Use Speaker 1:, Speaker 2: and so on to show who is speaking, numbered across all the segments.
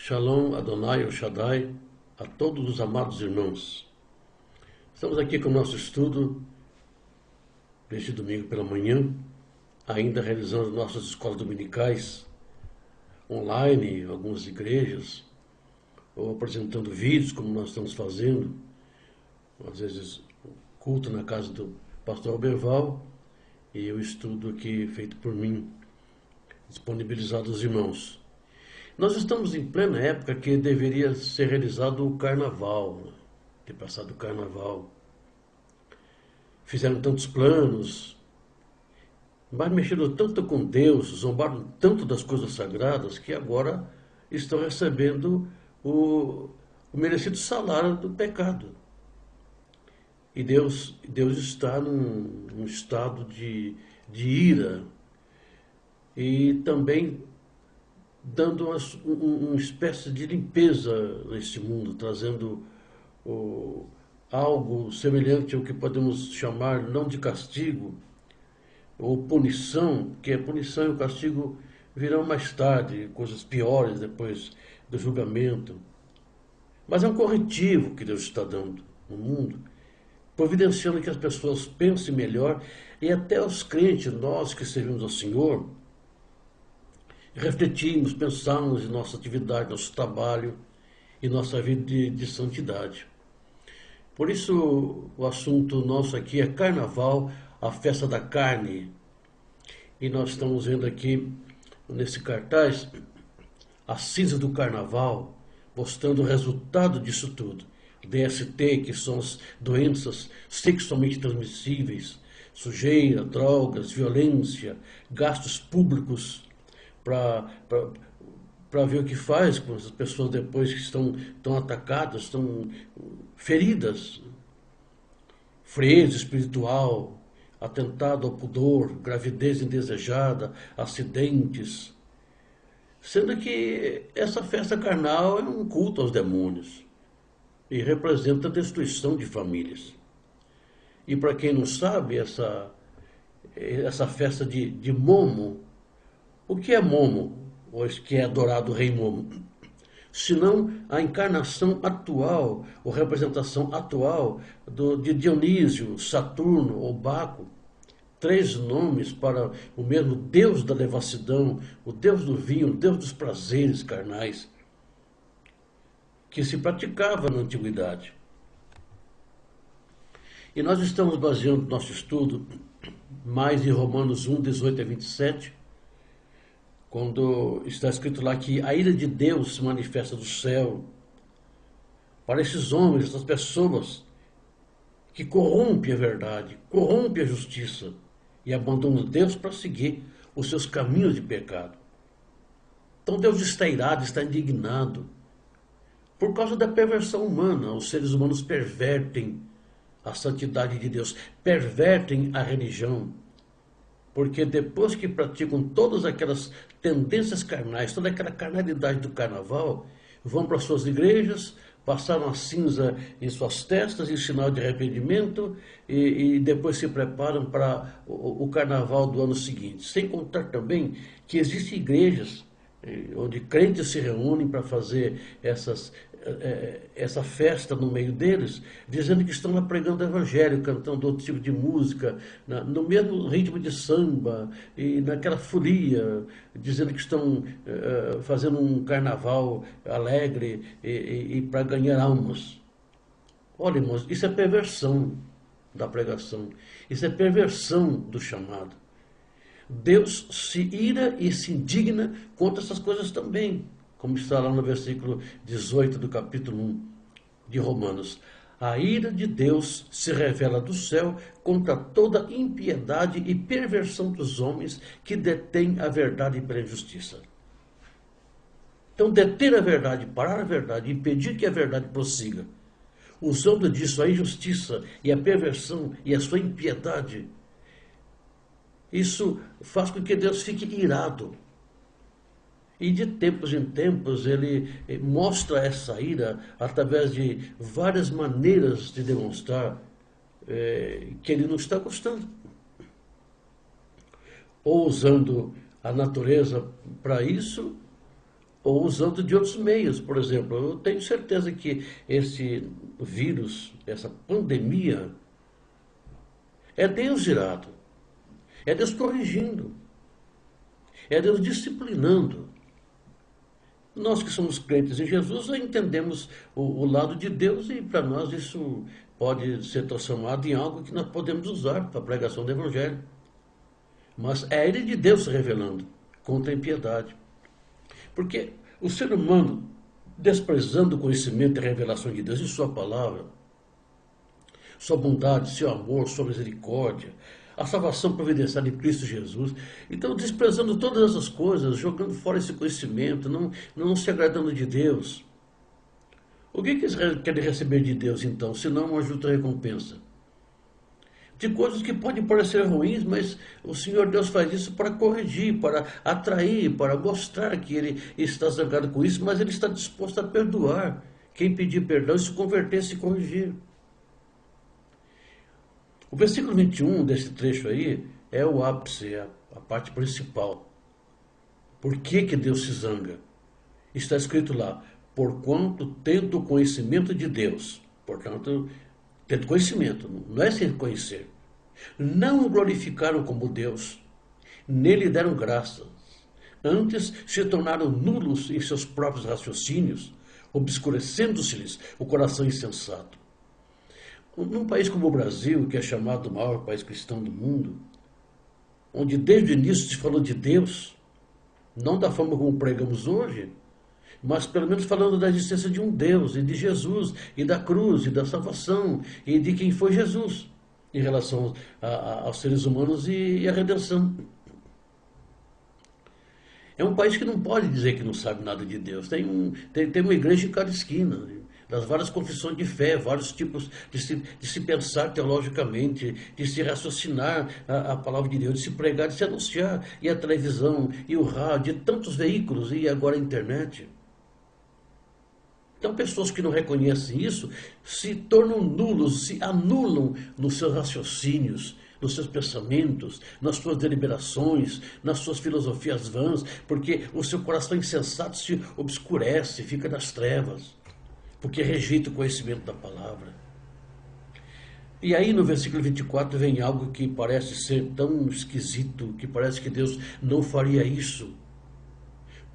Speaker 1: Shalom, Adonai, El Shaddai, a todos os amados irmãos. Estamos aqui com o nosso estudo deste domingo pela manhã, ainda realizando nossas escolas dominicais online, em algumas igrejas, ou apresentando vídeos, como nós estamos fazendo, às vezes culto na casa do pastor Alberval, e o estudo aqui feito por mim, disponibilizado aos irmãos. Nós estamos em plena época que deveria ser realizado o carnaval, ter passado o carnaval. Fizeram tantos planos, mas mexeram tanto com Deus, zombaram tanto das coisas sagradas, que agora estão recebendo o merecido salário do pecado. E Deus está num estado de ira e também dando uma espécie de limpeza nesse mundo, trazendo algo semelhante ao que podemos chamar não de castigo, ou punição, que a punição e o castigo virão mais tarde, coisas piores depois do julgamento. Mas é um corretivo que Deus está dando no mundo, providenciando que as pessoas pensem melhor, e até os crentes, nós que servimos ao Senhor, refletimos, pensamos em nossa atividade, nosso trabalho e nossa vida de santidade. Por isso, o assunto nosso aqui é Carnaval, a festa da carne. E nós estamos vendo aqui, nesse cartaz, a cinza do Carnaval, mostrando o resultado disso tudo. DST, que são as doenças sexualmente transmissíveis, sujeira, drogas, violência, gastos públicos, para ver o que faz com essas pessoas depois que estão atacadas, estão feridas. Frieza espiritual, atentado ao pudor, gravidez indesejada, acidentes. Sendo que essa festa carnal é um culto aos demônios e representa a destruição de famílias. E para quem não sabe, essa festa de Momo, o que é Momo, ou que é adorado o rei Momo? Senão a encarnação atual, ou representação atual de Dionísio, Saturno ou Baco. 3 nomes para o mesmo Deus da devassidão, o Deus do vinho, o Deus dos prazeres carnais, que se praticava na antiguidade. E nós estamos baseando nosso estudo mais em Romanos 1, 18 a 27, quando está escrito lá que a ira de Deus se manifesta do céu para esses homens, essas pessoas que corrompem a verdade, corrompem a justiça e abandonam Deus para seguir os seus caminhos de pecado. Então Deus está irado, está indignado por causa da perversão humana. Os seres humanos pervertem a santidade de Deus, pervertem a religião. Porque depois que praticam todas aquelas tendências carnais, toda aquela carnalidade do carnaval, vão para suas igrejas, passaram a cinza em suas testas, em sinal de arrependimento, e depois se preparam para o carnaval do ano seguinte. Sem contar também que existem igrejas onde crentes se reúnem para fazer essa festa no meio deles, dizendo que estão lá pregando o evangelho, cantando outro tipo de música, no mesmo ritmo de samba, e naquela folia, dizendo que estão fazendo um carnaval alegre e para ganhar almas. Olha, irmãos, isso é perversão da pregação, isso é perversão do chamado. Deus se ira e se indigna contra essas coisas também, como está lá no versículo 18 do capítulo 1 de Romanos. A ira de Deus se revela do céu contra toda impiedade e perversão dos homens que detêm a verdade pela injustiça. Então, deter a verdade, parar a verdade, impedir que a verdade prossiga, usando disso a injustiça e a perversão e a sua impiedade, isso faz com que Deus fique irado. E de tempos em tempos ele mostra essa ira através de várias maneiras de demonstrar que ele não está gostando. Ou usando a natureza para isso, ou usando de outros meios. Por exemplo, eu tenho certeza que esse vírus, essa pandemia, é Deus irado, é Deus corrigindo, é Deus disciplinando. Nós que somos crentes em Jesus, entendemos o lado de Deus e para nós isso pode ser transformado em algo que nós podemos usar para a pregação do Evangelho. Mas é a ira de Deus se revelando contra a impiedade. Porque o ser humano, desprezando o conhecimento e a revelação de Deus e sua palavra, sua bondade, seu amor, sua misericórdia, a salvação providenciada em Cristo Jesus. Então, desprezando todas essas coisas, jogando fora esse conhecimento, não se agradando de Deus. O que eles querem receber de Deus, então, se não uma justa recompensa? De coisas que podem parecer ruins, mas o Senhor Deus faz isso para corrigir, para atrair, para mostrar que Ele está zangado com isso, mas Ele está disposto a perdoar quem pedir perdão e se converter, se corrigir. O versículo 21 desse trecho aí é o ápice, é a parte principal. Por que Deus se zanga? Está escrito lá, porquanto tendo o conhecimento de Deus. Portanto, tendo conhecimento, não é sem conhecer. Não o glorificaram como Deus, nele deram graças. Antes se tornaram nulos em seus próprios raciocínios, obscurecendo-se-lhes o coração insensato. Num país como o Brasil, que é chamado o maior país cristão do mundo, onde desde o início se falou de Deus, não da forma como pregamos hoje, mas pelo menos falando da existência de um Deus, e de Jesus, e da cruz, e da salvação, e de quem foi Jesus, em relação aos seres humanos e à redenção. É um país que não pode dizer que não sabe nada de Deus. Tem uma igreja em cada esquina, das várias confissões de fé, vários tipos de se pensar teologicamente, de se raciocinar a palavra de Deus, de se pregar, de se anunciar, e a televisão, e o rádio, e tantos veículos, e agora a internet. Então, pessoas que não reconhecem isso se tornam nulos, se anulam nos seus raciocínios, nos seus pensamentos, nas suas deliberações, nas suas filosofias vãs, porque o seu coração insensato se obscurece, fica nas trevas, porque rejeita o conhecimento da palavra. E aí no versículo 24 vem algo que parece ser tão esquisito, que parece que Deus não faria isso.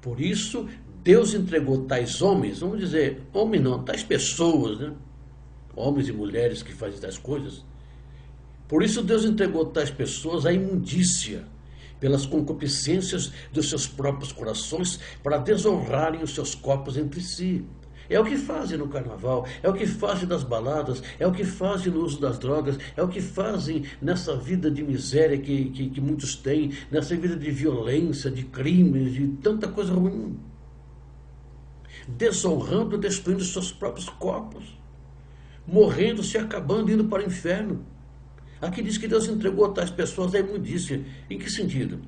Speaker 1: Por isso, Deus entregou tais homens, vamos dizer, homem não, tais pessoas, né? Homens e mulheres que fazem tais coisas. Por isso Deus entregou tais pessoas à imundícia, pelas concupiscências dos seus próprios corações, para desonrarem os seus corpos entre si. É o que fazem no carnaval, é o que fazem nas baladas, é o que fazem no uso das drogas, é o que fazem nessa vida de miséria que muitos têm, nessa vida de violência, de crimes, de tanta coisa ruim. Desonrando, destruindo seus próprios corpos, morrendo, se acabando, indo para o inferno. Aqui diz que Deus entregou a tais pessoas à imundícia. Em que sentido?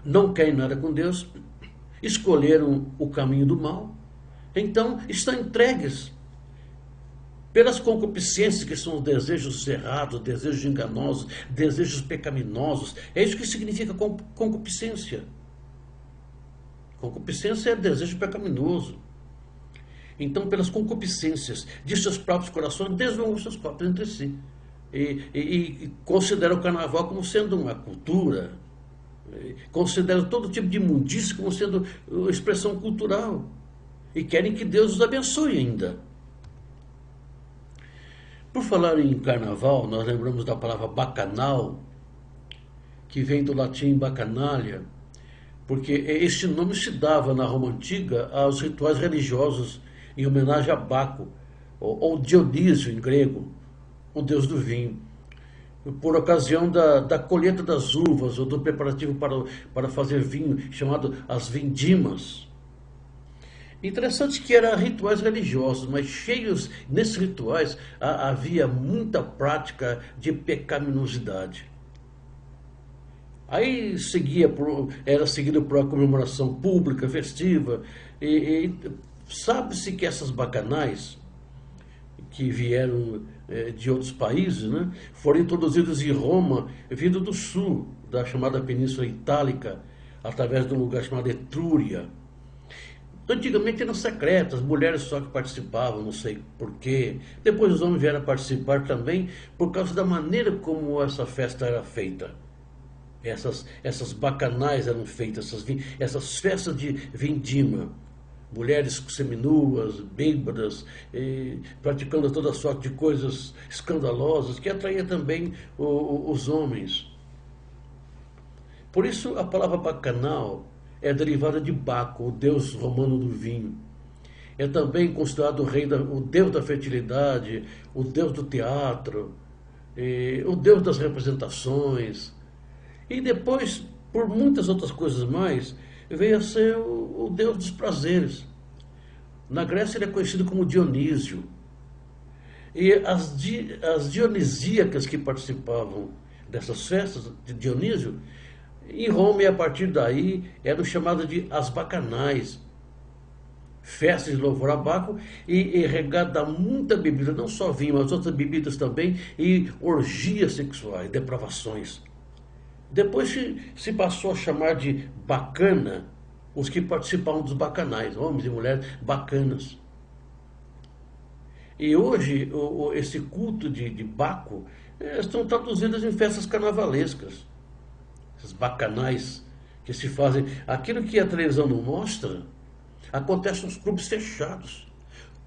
Speaker 1: Não querem nada com Deus, escolheram o caminho do mal, então estão entregues pelas concupiscências, que são os desejos errados, desejos enganosos, desejos pecaminosos. É isso que significa concupiscência. Concupiscência é desejo pecaminoso. Então, pelas concupiscências de seus próprios corações, desonram os seus corpos entre si. E consideram o carnaval como sendo uma cultura, consideram todo tipo de imundície como sendo expressão cultural, e querem que Deus os abençoe ainda. Por falar em carnaval, nós lembramos da palavra bacanal, que vem do latim bacanalia, porque este nome se dava na Roma Antiga aos rituais religiosos em homenagem a Baco, ou Dionísio em grego, o deus do vinho, por ocasião da colheita das uvas ou do preparativo para fazer vinho, chamado as vindimas. Interessante que eram rituais religiosos, mas cheios, nesses rituais havia muita prática de pecaminosidade. Aí era seguido por uma comemoração pública, festiva, e sabe-se que essas bacanais, que vieram de outros países, né, foram introduzidos em Roma, vindo do sul, da chamada Península Itálica, através de um lugar chamado Etrúria. Antigamente eram secretas, mulheres só que participavam, não sei por quê. Depois os homens vieram a participar também por causa da maneira como essa festa era feita. Essas bacanais eram feitas, essas festas de vindima. Mulheres seminuas, bêbadas, praticando toda sorte de coisas escandalosas, que atraía também os homens. Por isso a palavra bacanal é derivada de Baco, o deus romano do vinho. É também considerado o deus da fertilidade, o deus do teatro, o deus das representações. E depois, por muitas outras coisas mais, veio a ser o deus dos prazeres. Na Grécia ele é conhecido como Dionísio. E as dionisíacas que participavam dessas festas de Dionísio, em Roma, e a partir daí, eram chamadas de as bacanais. Festas de louvor a Baco e regada a muita bebida, não só vinho, mas outras bebidas também, e orgias sexuais, depravações. Depois se passou a chamar de bacana os que participavam dos bacanais, homens e mulheres bacanas. E hoje, esse culto de Baco estão traduzidos em festas carnavalescas. Esses bacanais que se fazem. Aquilo que a televisão não mostra, acontece nos clubes fechados.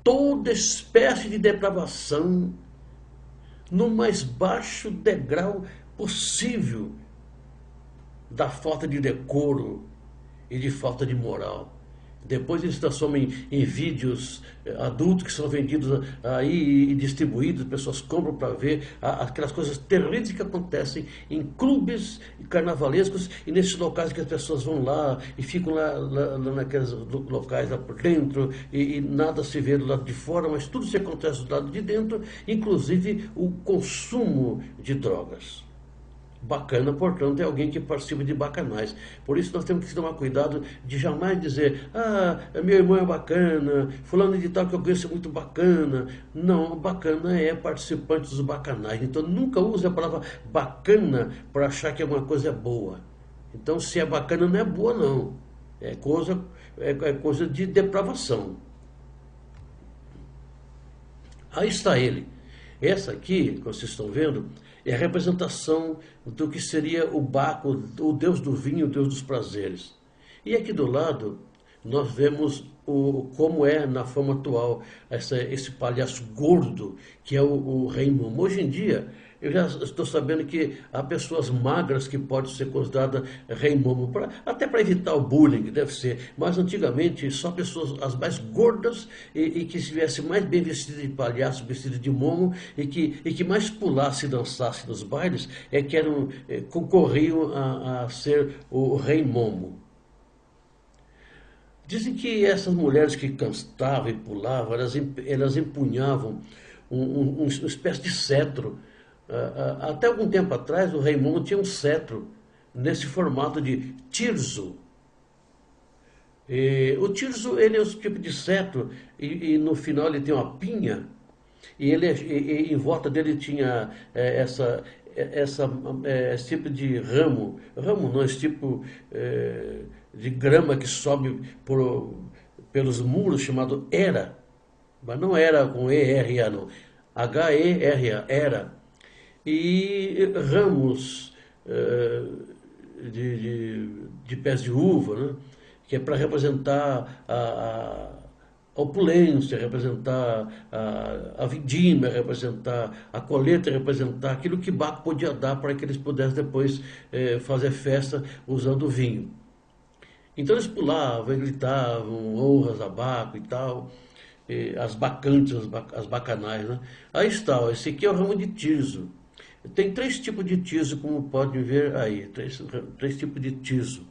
Speaker 1: Toda espécie de depravação no mais baixo degrau possível da falta de decoro e de falta de moral. Depois eles transformam em vídeos adultos que são vendidos aí e distribuídos, pessoas compram para ver aquelas coisas terríveis que acontecem em clubes carnavalescos e nesses locais que as pessoas vão lá e ficam lá naqueles locais lá por dentro e nada se vê do lado de fora, mas tudo se acontece do lado de dentro, inclusive o consumo de drogas. Bacana, portanto, é alguém que participa de bacanais. Por isso nós temos que tomar cuidado de jamais dizer: ah, meu irmão é bacana, fulano de tal que eu conheço é muito bacana. Não, bacana é participante dos bacanais. Então nunca use a palavra bacana para achar que alguma coisa é boa. Então se é bacana não é boa não. É coisa de depravação. Aí está ele. Essa aqui, que vocês estão vendo, é a representação do que seria o Baco, o deus do vinho, o deus dos prazeres. E aqui do lado, nós vemos como é na forma atual esse palhaço gordo, que é o Rei Momo. Hoje em dia, eu já estou sabendo que há pessoas magras que podem ser consideradas Rei Momo, até para evitar o bullying, deve ser. Mas antigamente, só pessoas as mais gordas e que estivessem mais bem vestidas de palhaço, vestidas de momo, e que mais pulasse e dançasse nos bailes, concorriam a ser o Rei Momo. Dizem que essas mulheres que cantavam e pulavam, elas empunhavam uma espécie de cetro. Até algum tempo atrás, o Rei Momo tinha um cetro nesse formato de tirso. O tirso, ele é um tipo de cetro e no final ele tem uma pinha e em volta dele tinha esse tipo de ramo não, esse tipo de grama que sobe pelos muros, chamado era, mas não era com E-R-A, não, H-E-R-A, era, e ramos de pés de uva, né, que é para representar a opulência, representar a vindima, representar a colheita, representar aquilo que Baco podia dar para que eles pudessem depois fazer festa usando o vinho. Então eles pulavam, gritavam honras a Baco e tal, as bacantes, as bacanais, né? Aí está, esse aqui é o ramo de tirso. Tem 3 tipos de tirso, como podem ver aí, três tipos de tirso.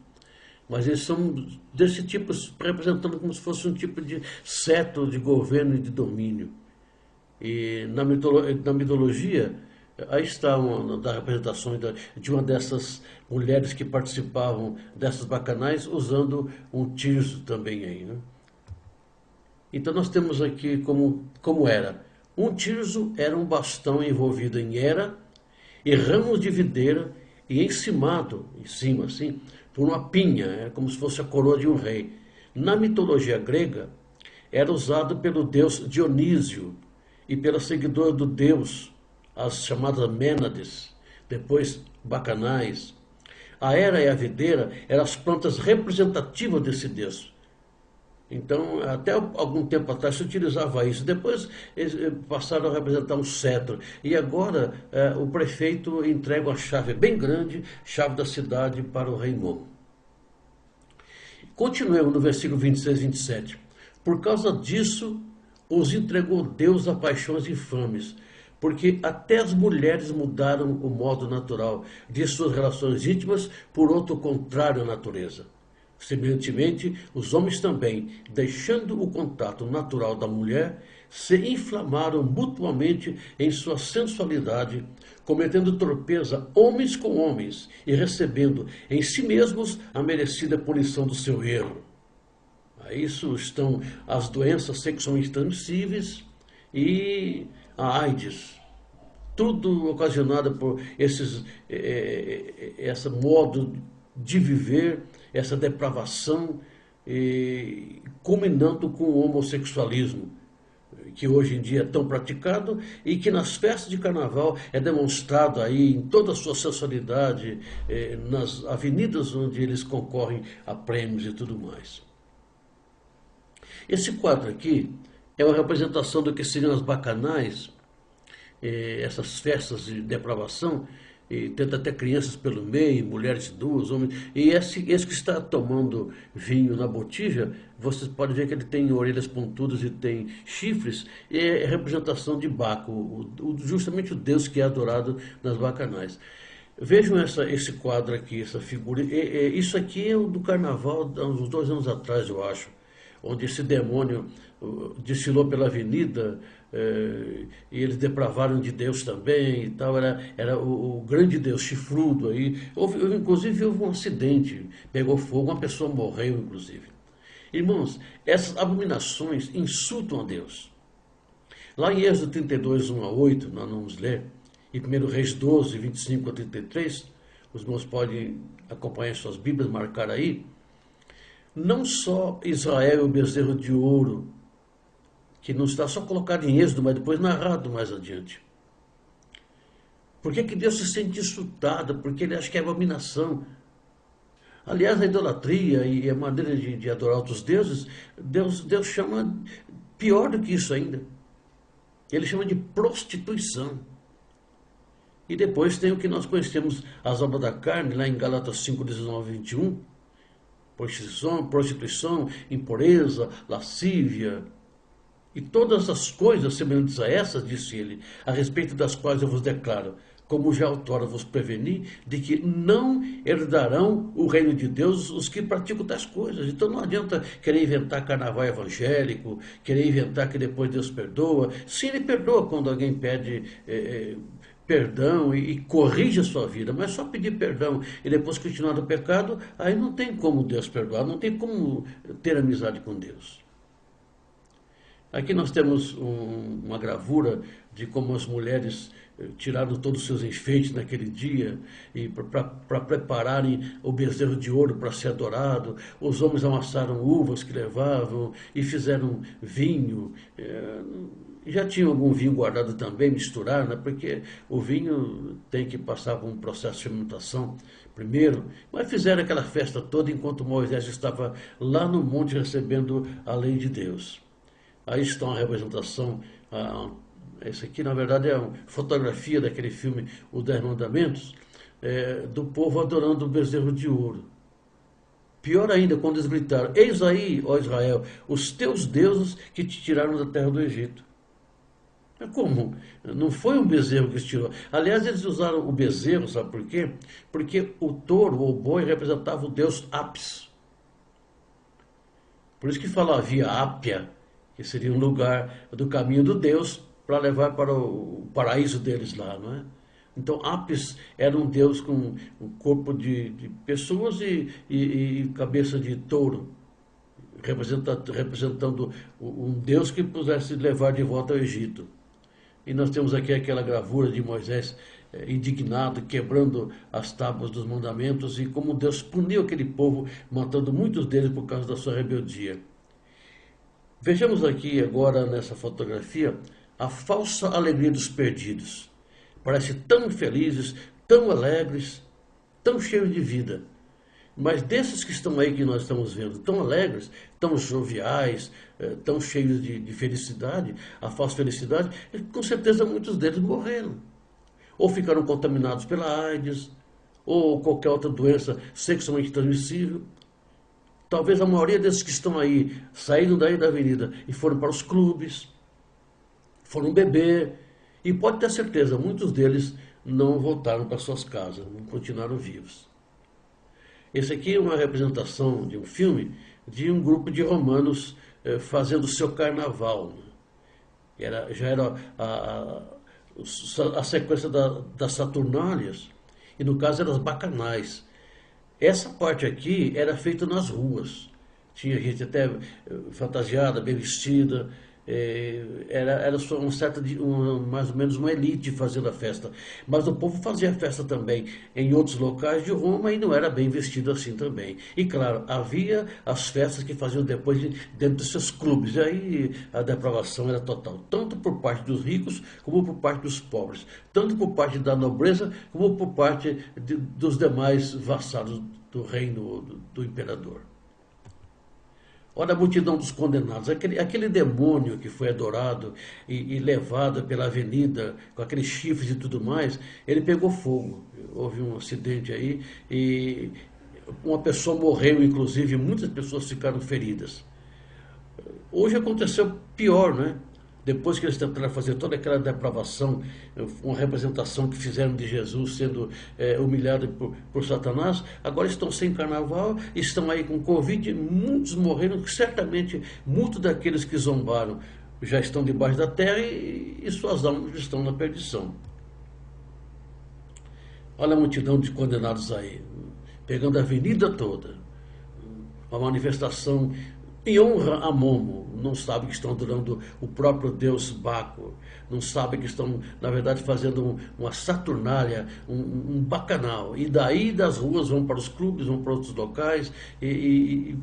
Speaker 1: Mas eles são desse tipo, representando como se fosse um tipo de cetro de governo e de domínio. E na mitologia, aí está uma das representações de uma dessas mulheres que participavam dessas bacanais, usando um tirso também aí, né? Então nós temos aqui como era. Um tirso era um bastão envolvido em era e ramos de videira e encimado, em cima assim, por uma pinha, como se fosse a coroa de um rei. Na mitologia grega, era usado pelo deus Dionísio e pela seguidora do deus, as chamadas Mênades, depois bacanais. A era e a videira eram as plantas representativas desse deus. Então, até algum tempo atrás se utilizava isso. Depois eles passaram a representar um cetro. E agora o prefeito entrega uma chave bem grande, chave da cidade, para o rei Momo. Continuemos no versículo 26 e 27. Por causa disso, os entregou Deus a paixões infames, porque até as mulheres mudaram o modo natural de suas relações íntimas por outro contrário à natureza. Semelhantemente, os homens também, deixando o contato natural da mulher, se inflamaram mutuamente em sua sensualidade, cometendo torpeza homens com homens e recebendo em si mesmos a merecida punição do seu erro. A isso estão as doenças sexualmente transmissíveis e a AIDS. Tudo ocasionado por esse modo de viver, essa depravação, culminando com o homossexualismo, que hoje em dia é tão praticado e que nas festas de carnaval é demonstrado aí em toda a sua sensualidade, nas avenidas onde eles concorrem a prêmios e tudo mais. Esse quadro aqui é uma representação do que seriam as bacanais, essas festas de depravação, e tenta até crianças pelo meio, mulheres duas, homens. E esse que está tomando vinho na botija, vocês podem ver que ele tem orelhas pontudas e tem chifres, é representação de Baco, justamente o deus que é adorado nas bacanais. Vejam esse quadro aqui, essa figura. Isso aqui é o do carnaval, há uns 2 anos atrás, eu acho, onde esse demônio desfilou pela avenida, e eles depravaram de Deus também e tal. Era o grande Deus chifrudo aí. Inclusive houve um acidente, pegou fogo, uma pessoa morreu, inclusive. Irmãos, essas abominações insultam a Deus. Lá em Êxodo 32, 1 a 8, nós vamos ler, e 1 Reis 12, 25 a 33, os irmãos podem acompanhar suas Bíblias, marcar aí. Não só Israel e o bezerro de ouro, que não está só colocado em Êxodo, mas depois narrado mais adiante. Por que Deus se sente insultado? Porque ele acha que é abominação. Aliás, a idolatria e a maneira de adorar outros deuses, Deus chama pior do que isso ainda. Ele chama de prostituição. E depois tem o que nós conhecemos, as obras da carne, lá em Gálatas 5, 19 e 21. Prostituição, impureza, lascívia, e todas as coisas semelhantes a essas, disse ele, a respeito das quais eu vos declaro, como já outrora vos preveni, de que não herdarão o reino de Deus os que praticam tais coisas. Então não adianta querer inventar carnaval evangélico, querer inventar que depois Deus perdoa. Sim, ele perdoa quando alguém pede perdão e corrige a sua vida, mas só pedir perdão e depois continuar no pecado, aí não tem como Deus perdoar, não tem como ter amizade com Deus. Aqui nós temos uma gravura de como as mulheres tiraram todos os seus enfeites naquele dia e para prepararem o bezerro de ouro para ser adorado. Os homens amassaram uvas que levavam e fizeram vinho. Já tinha algum vinho guardado também, misturaram, né? Porque o vinho tem que passar por um processo de fermentação primeiro. Mas fizeram aquela festa toda enquanto Moisés estava lá no monte recebendo a lei de Deus. Aí está uma representação, esse aqui na verdade é uma fotografia daquele filme Os 10 Mandamentos, do povo adorando o bezerro de ouro. Pior ainda, quando eles gritaram, eis aí, ó Israel, os teus deuses que te tiraram da terra do Egito. Como? Não foi um bezerro que se tirou. Aliás, eles usaram o bezerro, sabe por quê? Porque o touro ou boi representava o deus Apis. Por isso que fala havia Ápia, que seria um lugar do caminho do Deus para levar para o paraíso deles lá, não é? Então Apis era um deus com um corpo de pessoas e cabeça de touro, representando um deus que pudesse levar de volta ao Egito. E nós temos aqui aquela gravura de Moisés indignado, quebrando as tábuas dos mandamentos, e como Deus puniu aquele povo, matando muitos deles por causa da sua rebeldia. Vejamos aqui agora nessa fotografia a falsa alegria dos perdidos. Parece tão felizes, tão alegres, tão cheios de vida. Mas desses que estão aí que nós estamos vendo, tão alegres, tão joviais, tão cheios de felicidade, a falsa felicidade, com certeza muitos deles morreram. Ou ficaram contaminados pela AIDS, ou qualquer outra doença sexualmente transmissível. Talvez a maioria desses que estão aí, saíram daí da avenida e foram para os clubes, foram beber, e pode ter certeza, muitos deles não voltaram para suas casas, não continuaram vivos. Esse aqui é uma representação de um filme de um grupo de romanos fazendo o seu carnaval. Já era a sequência das Saturnálias, e no caso eram as bacanais. Essa parte aqui era feita nas ruas. Tinha gente até fantasiada, bem vestida. Era só mais ou menos uma elite fazendo a festa. Mas o povo fazia festa também em outros locais de Roma e não era bem vestido assim também. E claro, havia as festas que faziam depois dentro dos seus clubes. E aí a depravação era total, tanto por parte dos ricos como por parte dos pobres. Tanto por parte da nobreza como por parte dos demais vassalos do reino do imperador. Olha a multidão dos condenados, aquele demônio que foi adorado e levado pela avenida com aqueles chifres e tudo mais, ele pegou fogo. Houve um acidente aí e uma pessoa morreu, inclusive muitas pessoas ficaram feridas. Hoje aconteceu pior, né? Depois que eles tentaram fazer toda aquela depravação, uma representação que fizeram de Jesus sendo humilhado por Satanás, agora estão sem carnaval, estão aí com Covid, muitos morreram, certamente muitos daqueles que zombaram já estão debaixo da terra e suas almas estão na perdição. Olha a multidão de condenados aí, pegando a avenida toda, uma manifestação em honra a Momo. Não sabem que estão adorando o próprio deus Baco, não sabem que estão, na verdade, fazendo uma saturnália, um bacanal, e daí das ruas vão para os clubes, vão para outros locais, e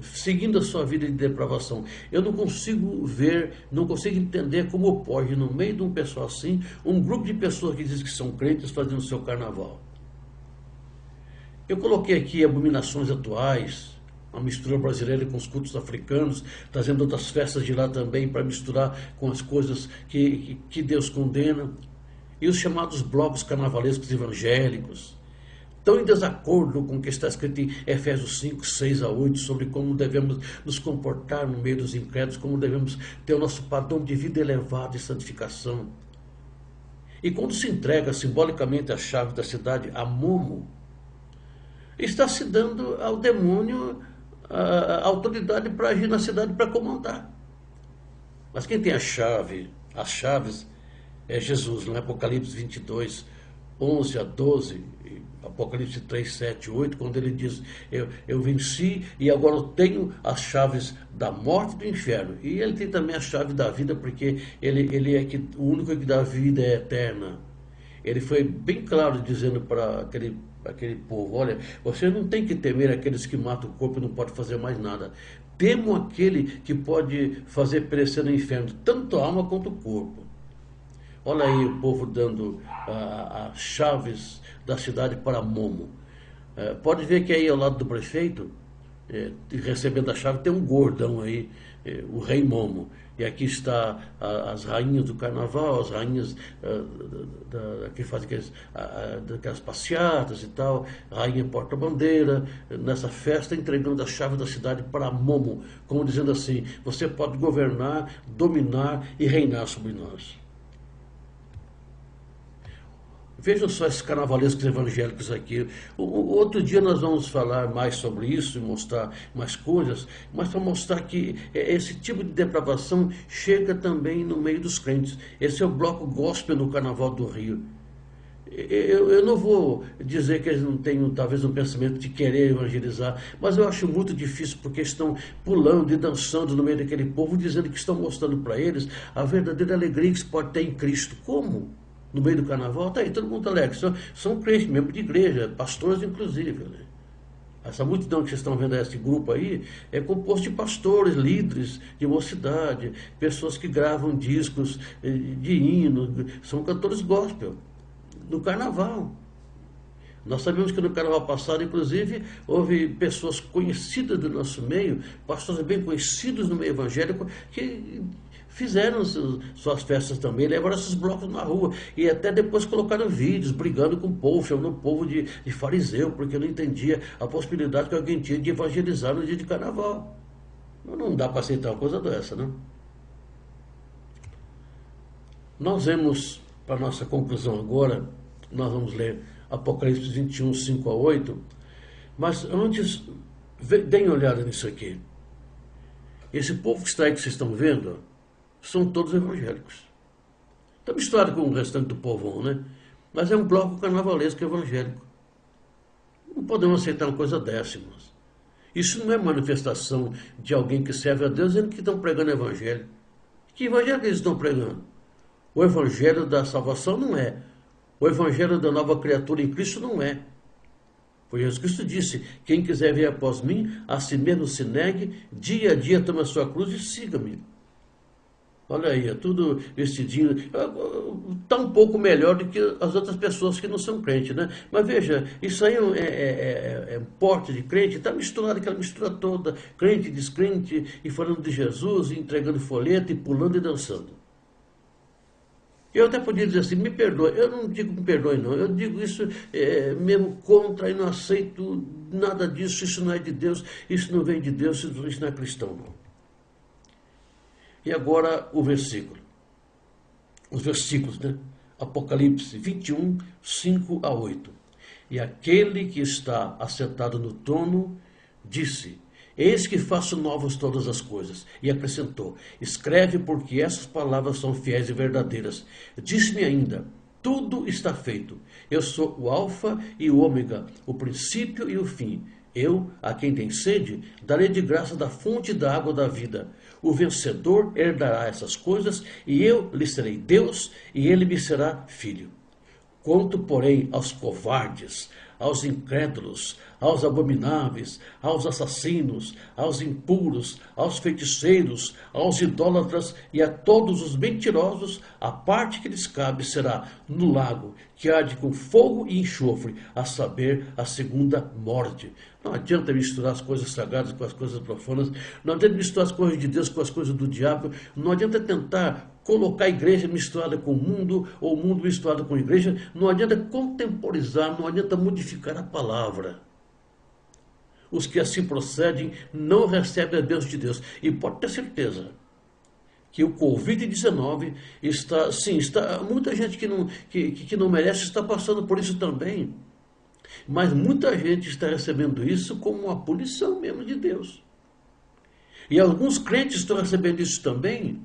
Speaker 1: seguindo a sua vida de depravação. Eu não consigo ver, não consigo entender como pode, no meio de um pessoal assim, um grupo de pessoas que diz que são crentes fazendo o seu carnaval. Eu coloquei aqui abominações atuais, a mistura brasileira com os cultos africanos, trazendo outras festas de lá também para misturar com as coisas que Deus condena. E os chamados blocos carnavalescos evangélicos, tão em desacordo com o que está escrito em Efésios 5, 6 a 8, sobre como devemos nos comportar no meio dos incrédulos, como devemos ter o nosso padrão de vida elevado e santificação. E quando se entrega simbolicamente a chave da cidade a Momo, está se dando ao demônio a autoridade para agir na cidade, para comandar. Mas quem tem as chaves é Jesus, no Apocalipse 22, 11 a 12, Apocalipse 3, 7, 8, quando ele diz, eu venci e agora eu tenho as chaves da morte e do inferno. E ele tem também a chave da vida, porque ele é o único que dá vida eterna. Ele foi bem claro dizendo para aquele povo, olha, você não tem que temer aqueles que matam o corpo e não podem fazer mais nada. Temam aquele que pode fazer perecer no inferno, tanto a alma quanto o corpo. Olha aí o povo dando as chaves da cidade para Momo. Pode ver que aí ao lado do prefeito, recebendo a chave, tem um gordão aí, o rei Momo. E aqui está as rainhas do carnaval, as rainhas que fazem aquelas passeatas e tal, a rainha porta-bandeira, nessa festa entregando a chave da cidade para Momo, como dizendo assim, você pode governar, dominar e reinar sobre nós. Vejam só esses carnavalescos evangélicos aqui. Outro dia nós vamos falar mais sobre isso e mostrar mais coisas, mas para mostrar que esse tipo de depravação chega também no meio dos crentes. Esse é o bloco gospel no Carnaval do Rio. Eu não vou dizer que eles não tenham talvez um pensamento de querer evangelizar, mas eu acho muito difícil porque estão pulando e dançando no meio daquele povo, dizendo que estão mostrando para eles a verdadeira alegria que se pode ter em Cristo. Como? no meio do carnaval, tá aí, todo mundo alegre. São crentes, membros de igreja, pastores inclusive, né? Essa multidão que vocês estão vendo, esse grupo aí, é composto de pastores, líderes de mocidade, pessoas que gravam discos de hino, são cantores gospel, no carnaval. Nós sabemos que no carnaval passado, inclusive, houve pessoas conhecidas do nosso meio, pastores bem conhecidos no meio evangélico, que fizeram suas festas também, levaram esses blocos na rua e até depois colocaram vídeos brigando com o povo, chamando o povo de fariseu, porque não entendia a possibilidade que alguém tinha de evangelizar no dia de carnaval. Não dá para aceitar uma coisa dessa, não? Nós vemos, para nossa conclusão agora, nós vamos ler Apocalipse 21, 5 a 8, mas antes, deem uma olhada nisso aqui. Esse povo que está aí que vocês estão vendo, são todos evangélicos. Está misturado com o restante do povão, né? Mas é um bloco carnavalesco evangélico. Não podemos aceitar uma coisa dessa, irmãos. Isso não é manifestação de alguém que serve a Deus dizendo que estão pregando evangelho. Que evangelho que eles estão pregando? O evangelho da salvação não é. O evangelho da nova criatura em Cristo não é. Pois Jesus Cristo disse, quem quiser vir após mim, a si mesmo se negue, dia a dia tome a sua cruz e siga-me. Olha aí, é tudo vestidinho. Está um pouco melhor do que as outras pessoas que não são crentes, né? Mas veja, isso aí é porte de crente, está misturado, aquela mistura toda, crente, descrente, e falando de Jesus, e entregando folheto, e pulando e dançando. Eu até podia dizer assim, me perdoe. Eu não digo me perdoe, não. Eu digo isso mesmo contra, e não aceito nada disso, isso não é de Deus, isso não vem de Deus, isso não é cristão, não. E agora o versículo. Os versículos, né? Apocalipse 21, 5 a 8. E aquele que está assentado no trono disse, eis que faço novas todas as coisas. E acrescentou, escreve porque essas palavras são fiéis e verdadeiras. Disse-me ainda, tudo está feito. Eu sou o alfa e o ômega, o princípio e o fim. Eu, a quem tem sede, darei de graça da fonte da água da vida. O vencedor herdará essas coisas, e eu lhe serei Deus, e ele me será filho. Quanto, porém, aos covardes, aos incrédulos, aos abomináveis, aos assassinos, aos impuros, aos feiticeiros, aos idólatras e a todos os mentirosos, a parte que lhes cabe será no lago, que arde com fogo e enxofre, a saber, a segunda morte. Não adianta misturar as coisas sagradas com as coisas profanas, não adianta misturar as coisas de Deus com as coisas do diabo, não adianta tentar colocar a igreja misturada com o mundo, ou o mundo misturado com a igreja, não adianta contemporizar, não adianta modificar a palavra. Os que assim procedem não recebem a bênção de Deus. E pode ter certeza que o Covid-19 está, muita gente que não merece está passando por isso também. Mas muita gente está recebendo isso como uma punição mesmo de Deus. E alguns crentes estão recebendo isso também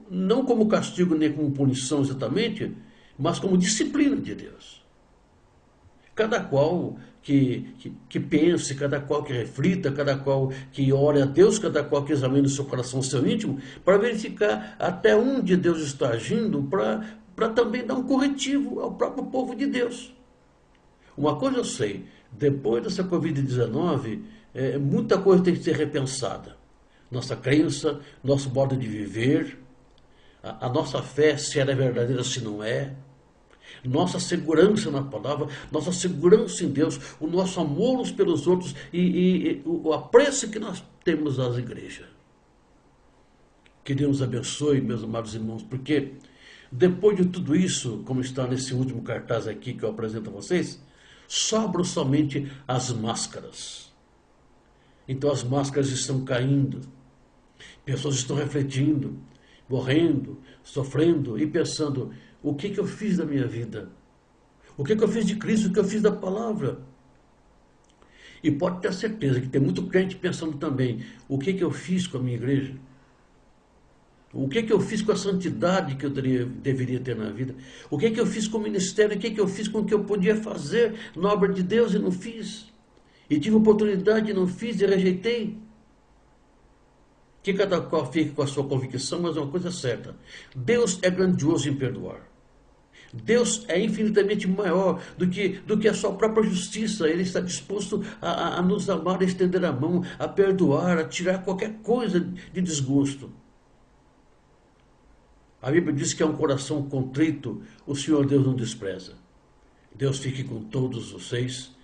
Speaker 1: não como castigo nem como punição exatamente, mas como disciplina de Deus. Cada qual que pense, cada qual que reflita, cada qual que ore a Deus, cada qual que examine o seu coração, o seu íntimo, para verificar até onde Deus está agindo, para também dar um corretivo ao próprio povo de Deus. Uma coisa eu sei, depois dessa Covid-19, muita coisa tem que ser repensada. Nossa crença, nosso modo de viver, a nossa fé, se ela é verdadeira, se não é, nossa segurança na palavra, nossa segurança em Deus, o nosso amor uns pelos outros e o apreço que nós temos às igrejas. Que Deus abençoe, meus amados irmãos, porque depois de tudo isso, como está nesse último cartaz aqui que eu apresento a vocês, sobram somente as máscaras. Então as máscaras estão caindo, pessoas estão refletindo, morrendo, sofrendo e pensando, o que eu fiz da minha vida? O que eu fiz de Cristo? O que eu fiz da palavra? E pode ter certeza que tem muito crente pensando também, o que eu fiz com a minha igreja? O que eu fiz com a santidade que eu deveria ter na vida? O que eu fiz com o ministério? O que eu fiz com o que eu podia fazer na obra de Deus e não fiz? E tive oportunidade e não fiz e rejeitei? Que cada qual fique com a sua convicção, mas uma coisa é certa: Deus é grandioso em perdoar. Deus é infinitamente maior do que a sua própria justiça. Ele está disposto a nos amar, a estender a mão, a perdoar, a tirar qualquer coisa de desgosto. A Bíblia diz que é um coração contrito, o Senhor Deus não despreza. Deus fique com todos vocês.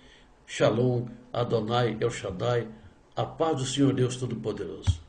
Speaker 1: Shalom, Adonai, El Shaddai, a paz do Senhor Deus Todo-Poderoso.